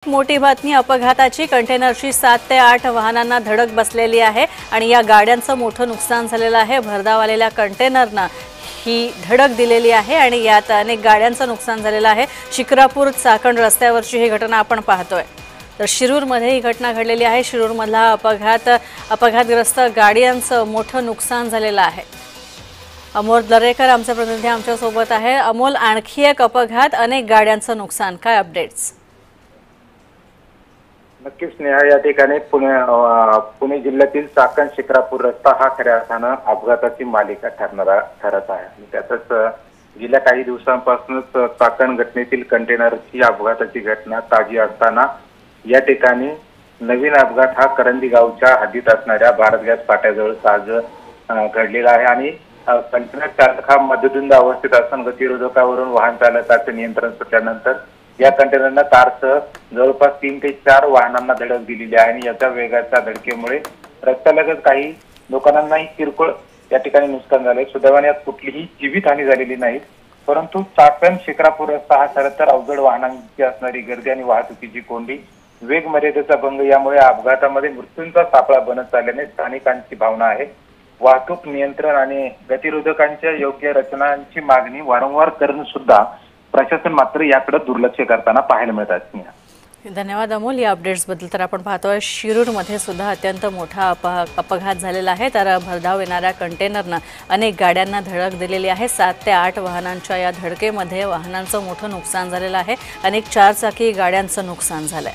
मोठी बातमी अपघाताची कंटेनरची 7 ते 8 वाहनांना धडक बसलेली आहे आणि या गाड्यांचं मोठं नुकसान झालेलं आहे। भरधाव आलेल्या कंटेनरना ही धडक दिलेली आहे आणि यात अनेक गाड्यांचं नुकसान झालेलं आहे। शिक्रापूर चाकण रस्त्यावरची ही घटना आपण पाहतोय। तर शिरूरमध्ये ही घटना घडलेली आहे। शिरूरमधला अपघातग्रस्त गाड्यांचं मोठं नुकसान झालेलं आहे। अमोल दरेकर आमचे प्रतिनिधी आमच्या सोबत आहे। अमोल, आणखी एक अपघात, अनेक गाड्यांचं नुकसान, काय अपडेट्स? नक्कीच स्नेहा, या ठिकाणी पुणे जिल्ह्यातील चाकण शिक्रापूर रस्ता हा खऱ्या अर्थानं अपघाताची मालिका ठरत आहे। त्यातच गेल्या काही दिवसांपासूनच चाकण घटनेतील कंटेनरची अपघाताची घटना ताजी असताना या ठिकाणी नवीन अपघात हा करंदी गावच्या हद्दीत असणाऱ्या भारत गॅस पाट्याजवळ आज घडलेला आहे आणि कंटेनर चालक हा मध्यधुंद अवस्थेत असताना गतिरोधकावरून वाहन चालकाचे नियंत्रण सुटल्यानंतर या कंटेनरनं कारसह जवळपास 3 ते 4 वाहनांना धडक दिलेली आहे आणि याच्या वेगाच्या धडकेमुळे रस्त्यालगत काही लोकांनाही किरकोळ या ठिकाणी नुकसान झाले। सुदैवाने यात कुठलीही जीवितहानी झालेली नाही, परंतु चाकण शिक्रापूर रस्ता हा खरं तर अवजड वाहनांची असणारी गर्दी आणि वाहतुकीची कोंडी, वेग मर्यादेचा भंग यामुळे अपघातामध्ये मृत्यूंचा सापळा बनत चालल्याने स्थानिकांची भावना आहे वाहतूक नियंत्रण आणि गतिरोधकांच्या योग्य रचनांची मागणी वारंवार करून सुद्धा प्रशासन मात्र याकडे दुर्लक्ष करताना पाहायला मिळतात। धन्यवाद अमोल, या अपडेट्स बद्दल। तर आपण पाहतोय शिरूरमध्ये सुद्धा अत्यंत मोठा अपघात झालेला आहे। तर भरधाव येणाऱ्या कंटेनरनं अनेक गाड्यांना धडक दिलेली आहे। 7 ते 8 वाहनांच्या या धडकेमध्ये वाहनांचं मोठं नुकसान झालेलं आहे। अनेक 4 चाकी गाड्यांचं नुकसान झालंय।